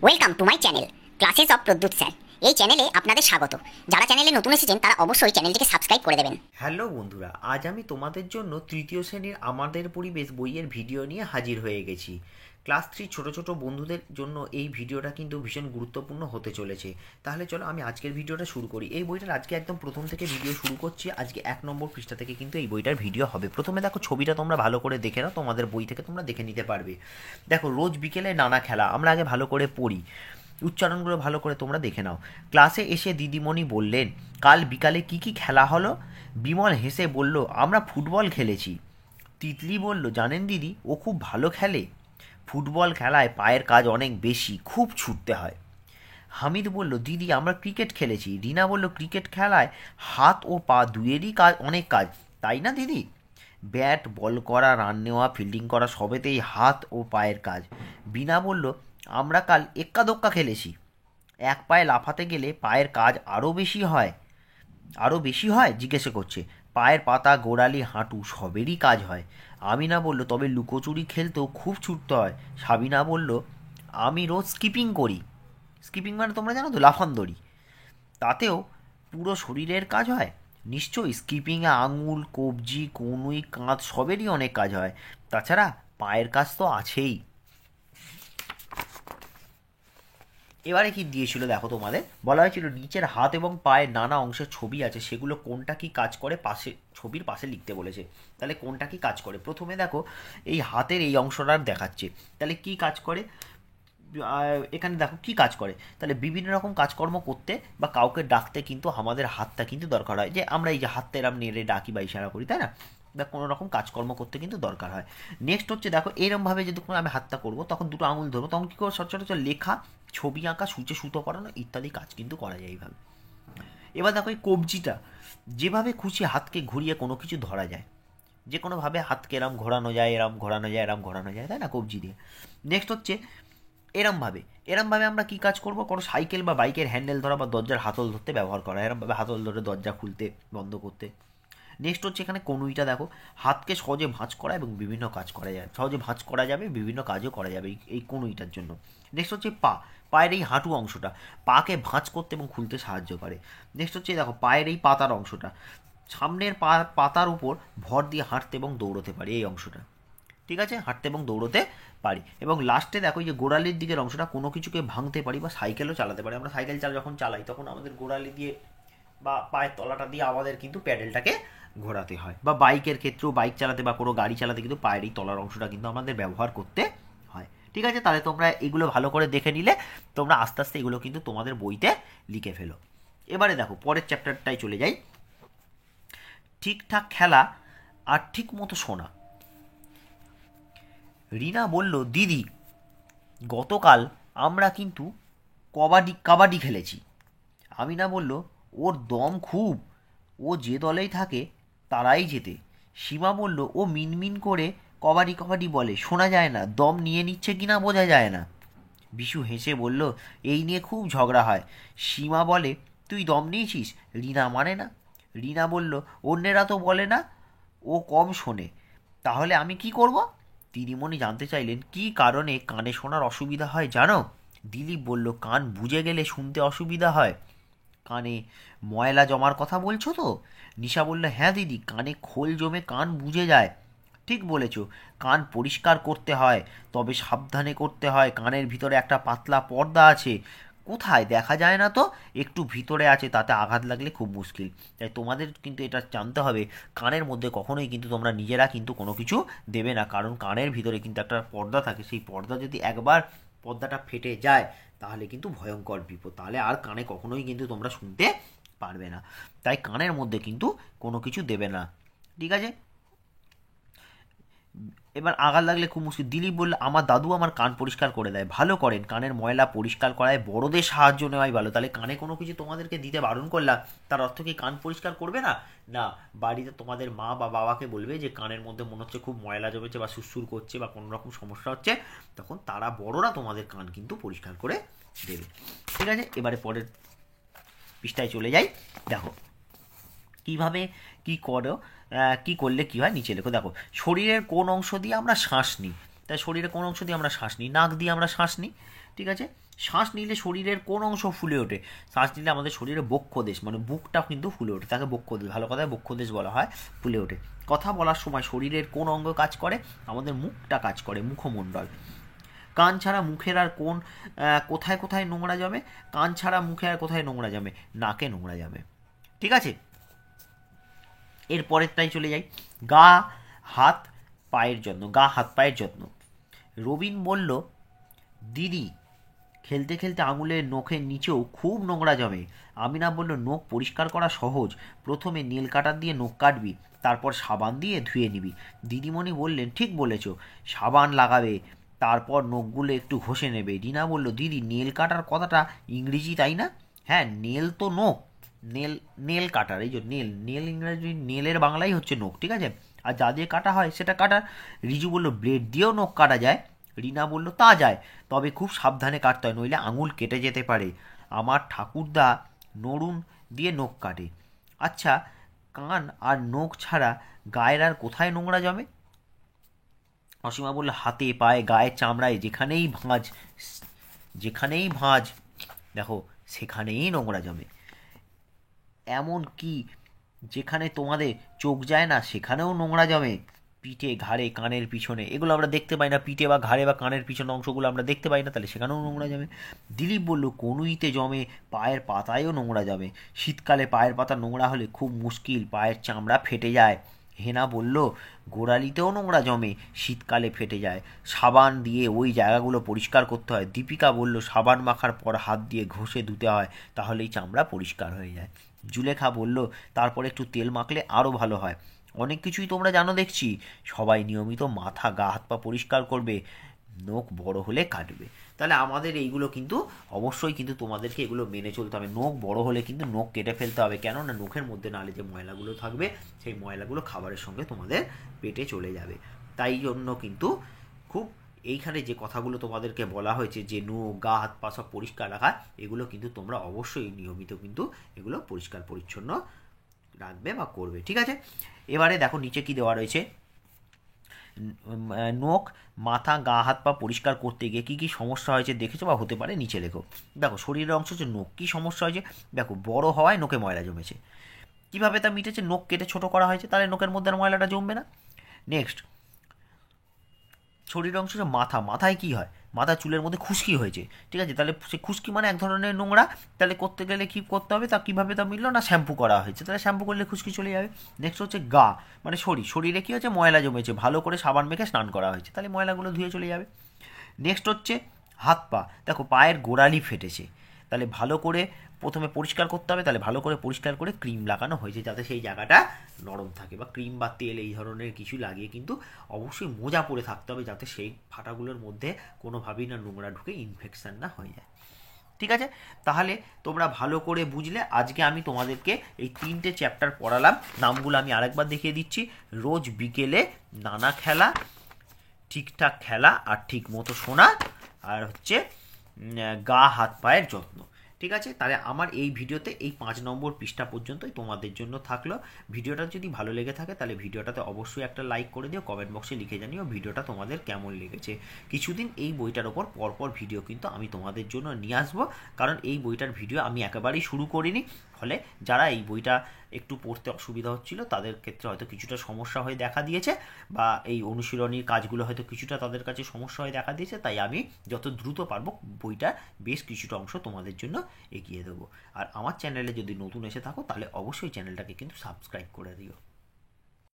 Welcome to my channel classes of Pradyut sir. এই চ্যানেলে আপনাদের স্বাগত। যারা চ্যানেলে নতুন এসেছেন তারা অবশ্যই চ্যানেলটিকে সাবস্ক্রাইব করে দেবেন। হ্যালো বন্ধুরা, আজ আমি তোমাদের জন্য তৃতীয় শ্রেণীর আমাদের পরিবেশ বইয়ের ভিডিও নিয়ে হাজির হয়ে গেছি। ক্লাস 3 ছোট ছোট বন্ধুদের জন্য এই ভিডিওটা কিন্তু ভীষণ গুরুত্বপূর্ণ হতে চলেছে। তাহলে চলো আমি আজকের ভিডিওটা শুরু করি। এই বইটার আজকে একদম প্রথম থেকে ভিডিও শুরু করছি। আজকে 1 নম্বর পৃষ্ঠা থেকে কিন্তু এই বইটার ভিডিও হবে। প্রথমে দেখো ছবিটা তোমরা ভালো করে দেখে নাও, তোমাদের বই থেকে তোমরা দেখে নিতে পারবে। দেখো, রোজ বিকেলে নানা খেলা। আমরা আগে ভালো করে পড়ি, উচ্চারণগুলো ভালো করে তোমরা দেখে নাও। ক্লাসে এসে দিদিমণি বললেন, কাল বিকালে কি কি খেলা হলো? বিমল হেসে বলল, আমরা ফুটবল খেলেছি। তিতলি বলল, জানেন দিদি, ও খুব ভালো খেলে। ফুটবল খেলায় পায়ের কাজ অনেক বেশি, খুব ছুটতে হয়। হামিদ বলল, দিদি আমরা ক্রিকেট খেলেছি। রিনা বলল, ক্রিকেট খেলায় হাত ও পা দুয়েরই কাজ, অনেক কাজ, তাই না দিদি? ব্যাট বল করা, রান নেওয়া, ফিল্ডিং করা সবেতেই হাত ও পায়ের কাজ। বিনা বলল, আমরা কাল এক্কা দোক্কা খেলেছি। এক পায়ে লাফাতে গেলে পায়ের কাজ আরও বেশি হয় জিজ্ঞেসে করছে। পায়ের পাতা, গোড়ালি, হাঁটু সবেরই কাজ হয়। আমিনা বলল, তবে লুকোচুরি খেলতেও খুব ছুটতে হয়। সাবিনা বলল, আমি রোজ স্কিপিং করি। স্কিপিং মানে তোমরা জানো তো, লাফান্দড়ি। তাতেও পুরো শরীরের কাজ হয়। নিশ্চয়ই, স্কিপিংয়ে আঙুল, কবজি, কনুই, কাঁধ সবেরই অনেক কাজ হয়। তাছাড়া পায়ের কাজ তো আছেই। এবারে কি দিয়েছিল দেখো, তোমাদের বলা হয়েছিল নিচের হাত এবং পায়ের নানা অংশের ছবি আছে, সেগুলো কোনটা কি কাজ করে পাশে, ছবির পাশে লিখতে বলেছে। তাহলে কোনটা কি কাজ করে? প্রথমে দেখো, এই হাতের এই অংশটা দেখাচ্ছে। তাহলে কি কাজ করে? এখানে দেখো কি কাজ করে। তাহলে বিভিন্ন রকম কাজকর্ম করতে বা কাউকে ডাকতে কিন্তু আমাদের হাতটা কিন্তু দরকার হয়। যে আমরা এই যে হাতটা এরম নেড়ে ডাকি বা ইশারা করি, তাই না? বা কোনো রকম কাজকর্ম করতে কিন্তু দরকার হয়। নেক্সট হচ্ছে দেখো, এরমভাবে যদি আমি হাতটা করবো, তখন দুটো আঙুল ধরবো, তখন কী করবো? সচরাচর লেখা, ছবি আঁকা, সূচে সুতো পরানো ইত্যাদি কাজ কিন্তু করা যায় এইভাবে। এবার দেখো, এই কবজিটা যেভাবে খুশি হাতকে ঘুরিয়ে কোনো কিছু ধরা যায়, যে কোনোভাবে হাতকে এরম ঘোরানো যায়, এরম ঘোরানো যায়, এরম ঘোরানো যায়, তাই না, কবজি দিয়ে। নেক্সট হচ্ছে এরমভাবে আমরা কি কাজ করব? কোনো সাইকেল বা বাইকের হ্যান্ডেল ধরা বা দরজার হাতল ধরতে ব্যবহার করা, এরমভাবে হাতল ধরে দরজা খুলতে, বন্ধ করতে। নেক্সট হচ্ছে এখানে কনুইটা দেখো, হাতকে সহজে ভাঁজ করা এবং বিভিন্ন কাজ করা যায়, সহজে ভাঁজ করা যাবে, বিভিন্ন কাজও করা যাবে এই কনুইটার জন্য। নেক্সট হচ্ছে পায়ের এই হাঁটু অংশটা পাকে ভাঁজ করতে এবং খুলতে সাহায্য করে। নেক্সট হচ্ছে দেখো, পায়ের এই পাতার অংশটা, সামনের পাতার উপর ভর দিয়ে হাঁটতে এবং দৌড়তে পারি এই অংশটা। ঠিক আছে, হাঁটতে এবং দৌড়তে পারি। এবং লাস্টে দেখো, এই যে গোড়ালির দিকের অংশটা, কোনো কিছুকে ভাঙতে পারি বা সাইকেলও চালাতে পারি। আমরা সাইকেল যখন চালাই তখন আমাদের গোড়ালি দিয়ে বা পায়ের তলাটা দিয়ে আমাদের কিন্তু প্যাডেলটাকে ঘোরাতে হয়। বা বাইকের ক্ষেত্রেও, বাইক চালাতে বা কোনো গাড়ি চালাতে কিন্তু পায়ের এই তলার অংশটা কিন্তু আমাদের ব্যবহার করতে হয়। ঠিক আছে, তাহলে তোমরা এগুলো ভালো করে দেখে নিলে তোমরা আস্তে আস্তে এগুলো কিন্তু তোমাদের বইতে লিখে ফেলো। এবারে দেখো, পরের চ্যাপ্টারটাই চলে যাই। ঠিকঠাক খেলা আর ঠিক মতো শোনা। রিনা বলল, দিদি গতকাল আমরা কিন্তু কাবাডি খেলেছি। আমিনা বলল, ওর দম খুব, ও যে দলেই থাকে তারাই জেতে। সীমা বলল, ও মিনমিন করে কবাডি কবাডি বলে, শোনা যায় না, দম নিয়ে নিচ্ছে কিনা বোঝা যায় না। বিশু হেসে বলল, এই নিয়ে খুব ঝগড়া হয়। সীমা বলে, তুই দম নিয়েছিস? রিনা মানে না। রিনা বলল, অন্যেরা তো বলে না, ও কম শোনে, তাহলে আমি কি করব? দিদিমণি জানতে চাইলেন, কি কারণে কানে শোনার অসুবিধা হয় জানো? দিলীপ বলল, কান বুজে গেলে শুনতে অসুবিধা হয়। কানে ময়লা জমার কথা বলছো তো? নিশা বলল, হ্যাঁ দিদি, কানে খোল জমে কান বুজে যায়। ঠিক বলেছ, কান পরিষ্কার করতে হয়, তবে সাবধানে করতে হয়। কানের ভিতরে একটা পাতলা পর্দা আছে, কোথায় দেখা যায় না তো, একটু ভিতরে আছে, তাতে আঘাত লাগলে খুব মুশকিল। তাই তোমাদের কিন্তু এটা জানতে হবে, কানের মধ্যে কখনোই কিন্তু তোমরা নিজেরা কিন্তু কোনো কিছু দেবে না, কারণ কানের ভিতরে কিন্তু একটা পর্দা থাকে। সেই পর্দা যদি একবার পর্দাটা ফেটে যায় তাহলে কিন্তু ভয়ঙ্কর বিপদ, তাহলে আর কানে কখনোই কিন্তু তোমরা শুনতে পারবে না। তাই কানের মধ্যে কিন্তু কোনো কিছু দেবে না। ঠিক আছে, এবার আঘাত লাগলে খুব মুশকিল। দিলীপ বলল, আমার দাদু আমার কান পরিষ্কার করে দেয়, ভালো করেন, কানের ময়লা পরিষ্কার করায় বড়দের সাহায্য নেওয়াই ভালো। তাহলে কানে কোনো কিছু তোমাদেরকে দিতে বারণ করলাম, তার অর্থ কি কান পরিষ্কার করবে না? না, বাড়িতে তোমাদের মা বা বাবাকে বলবে যে কানের মধ্যে মনে হচ্ছে খুব ময়লা জমেছে বা সুরসুর করছে বা কোনো রকম সমস্যা হচ্ছে, তখন তারা বড়রা তোমাদের কান কিন্তু পরিষ্কার করে দেবে। ঠিক আছে, এবারে পরের পৃষ্ঠায় চলে যাই। দেখো কিভাবে কি করো, কি করলে কি হয় নিচে লেখো। দেখো, শরীরের কোন অংশ দিয়ে আমরা শ্বাস নিই? তাই শরীরের কোন অংশ দিয়ে আমরা শ্বাস নিই? নাক দিয়ে আমরা শ্বাস নিই। ঠিক আছে। শ্বাস নিলে শরীরের কোন অংশ ফুলে ওঠে? শ্বাস নিলে আমাদের শরীরে বক্ষদেশ মানে বুকটা কিন্তু ফুলে ওঠে, তাকে বক্ষদেশ, ভালো কথায় বক্ষদেশ বলা হয়, ফুলে ওঠে। কথা বলার সময় শরীরের কোন অঙ্গ কাজ করে? আমাদের মুখটা কাজ করে, মুখমণ্ডল। কান ছাড়া মুখের আর কোথায় কোথায় নোংরা জমে? কান ছাড়া মুখে আর কোথায় নোংরা জমে? নাকে নোংরা জমে। ঠিক আছে, এর পরেরটাই চলে যাই। গা হাত পায়ের যত্ন। রবিন বলল, দিদি খেলতে খেলতে আঙুলের নখের নিচেও খুব নোংরা জমে। আমিনা বলল, নখ পরিষ্কার করা সহজ, প্রথমে নেল কাটার দিয়ে নখ কাটবি, তারপর সাবান দিয়ে ধুয়ে নিবি। দিদিমণি বললেন, ঠিক বলেছ, সাবান লাগাবে, তারপর নখগুলো একটু ঘষে নেবে। রিনা বলল, দিদি নেল কাটার কথাটা ইংরেজি তাই না? হ্যাঁ, নেল তো নখ, নেল কাটার, এই যে নেল ইংরেজি, নেলের বাংলাই হচ্ছে নখ, ঠিক আছে। আর যা দিয়ে কাটা হয় সেটা কাটার। রিজু বলল, ব্লেড দিয়েও নখ কাটা যায়। রিনা বলল, তা যায়, তবে খুব সাবধানে কাটতে হয়, নইলে আঙুল কেটে যেতে পারে। আমার ঠাকুরদা নড়ুন দিয়ে নখ কাটে। আচ্ছা, কান আর নখ ছাড়া গায়ের আর কোথায় নোংরা জমে? অসীমা বলল, হাতে পায়ে গায়ের চামড়ায় যেখানেই ভাঁজ দেখো সেখানেই নোংরা জমে। এমন কি যেখানে তোমাদের চোখ যায় না সেখানেও নোংরা জমে? পিঠে, ঘাড়ে, কানের পিছনে, এগুলো আমরা দেখতে পাই না, পিঠে বা ঘাড়ে বা কানের পিছনে অংশগুলো আমরা দেখতে পাই না, তাহলে সেখানেও নোংরা জমে। দিলীপ বলল, কনুইতে জমে, পায়ের পাতায়ও নোংরা জমে। শীতকালে পায়ের পাতা নোংরা হলে খুব মুশকিল, পায়ের চামড়া ফেটে যায়। হেনা বলল, গোড়ালিতেও নোংরা জমে, শীতকালে ফেটে যায়, সাবান দিয়ে ওই জায়গাগুলো পরিষ্কার করতে হয়। দীপিকা বলল, সাবান মাখার পর হাত দিয়ে ঘষে ধুতে হয়, তাহলেই চামড়া পরিষ্কার হয়ে যায়। জুলেখা বলল, তারপর একটু তেল মাখলে আরও ভালো হয়। অনেক কিছুই তোমরা জানো দেখছি। সবাই নিয়মিত মাথা, গা হাত পা পরিষ্কার করবে, নখ বড় হলে কাটবে। তাহলে আমাদের এইগুলো কিন্তু অবশ্যই কিন্তু তোমাদেরকে এগুলো মেনে চলতে হবে। নখ বড় হলে কিন্তু নখ কেটে ফেলতে হবে, কেননা নখের মধ্যে নালে যে ময়লাগুলো থাকবে সেই ময়লাগুলো খাবারের সঙ্গে তোমাদের পেটে চলে যাবে। তাই জন্য কিন্তু খুব এইখানে যে কথাগুলো তোমাদেরকে বলা হয়েছে যে নখ, গা হাত পা সব পরিষ্কার রাখা, এগুলো কিন্তু তোমরা অবশ্যই নিয়মিত কিন্তু এগুলো পরিষ্কার পরিচ্ছন্ন রাখবে বা করবে। ঠিক আছে, এবারে দেখো নিচে কি দেওয়া রয়েছে। নখ, মাথা, গা হাত পা পরিষ্কার করতে গিয়ে কী কী সমস্যা হয়েছে দেখেছো বা হতে পারে নিচে লেখো। দেখো, শরীরের অংশ হচ্ছে নখ, কী সমস্যা হয়েছে? দেখো, বড় হওয়ায় নখে ময়লা জমেছে। কীভাবে তা মিটেছে? নখ কেটে ছোট করা হয়েছে, তাহলে নখের মধ্যে আর ময়লাটা জমবে না। নেক্সট, শরীরের অংশ হচ্ছে মাথা, মাথায় কী হয়? মাথা চুলের মধ্যে খুশকি হয়েছে, ঠিক আছে, তাহলে সে খুশকি মানে এক ধরনের নোংরা, তাহলে করতে গেলে কী করতে হবে? তা কীভাবে তা মিললো না? শ্যাম্পু করা হয়েছে, তাহলে শ্যাম্পু করলে খুশকি চলে যাবে। নেক্সট হচ্ছে গা, মানে শরীরে কী হচ্ছে? ময়লা জমেছে, ভালো করে সাবান মেখে স্নান করা হয়েছে, তাহলে ময়লাগুলো ধুয়ে চলে যাবে। নেক্সট হচ্ছে হাত পা, দেখো পায়ের গোড়ালি ফেটেছে, তাহলে ভালো করে প্রথমে পরিষ্কার করতে হবে, তাহলে ভালো করে পরিষ্কার করে ক্রিম লাগানো হয়েছে যাতে সেই জায়গাটা নরম থাকে, বা ক্রিম বা তেল এই ধরনের কিছু লাগিয়ে কিন্তু অবশ্যই মোজা পরে থাকতে হবে যাতে সেই ফাটাগুলোর মধ্যে কোনোভাবেই না নোংরা ঢুকে ইনফেকশান না হয়ে যায়। ঠিক আছে, তাহলে তোমরা ভালো করে বুঝলে। আজকে আমি তোমাদেরকে এই 3টে চ্যাপ্টার পড়ালাম, নামগুলো আমি আরেকবার দেখিয়ে দিচ্ছি। রোজ বিকেলে নানা খেলা, ঠিকঠাক খেলা আর ঠিক মতো শোনা, আর হচ্ছে গা হাত পায়ের যত্ন। ঠিক আছে, তাহলে আমার এই ভিডিওতে এই 5 নম্বর পৃষ্ঠা পর্যন্তই তোমাদের জন্য থাকলো। ভিডিওটা যদি ভালো লেগে থাকে তাহলে ভিডিওটাতে অবশ্যই একটা লাইক করে দিও, কমেন্ট বক্সে লিখে জানিও ভিডিওটা তোমাদের কেমন লেগেছে। কিছুদিন এই বইটার ওপর পরপর ভিডিও কিন্তু আমি তোমাদের জন্য নিয়ে আসবো, কারণ এই বইটার ভিডিও আমি একেবারেই শুরু করিনি, ফলে যারা এই বইটা একটু পড়তে অসুবিধা হচ্ছিল তাদের ক্ষেত্রে হয়তো কিছুটা সমস্যা হয়ে দেখা দিয়েছে, বা এই অনুশীলনীর কাজগুলো হয়তো কিছুটা তাদের কাছে সমস্যা হয়ে দেখা দিয়েছে, তাই আমি যত দ্রুত পারবো বইটা বেশ কিছুটা অংশ তোমাদের জন্য এগিয়ে দেবো। আর আমার চ্যানেলে যদি নতুন এসে থাকো তাহলে অবশ্যই চ্যানেলটাকে কিন্তু সাবস্ক্রাইব করে দিও।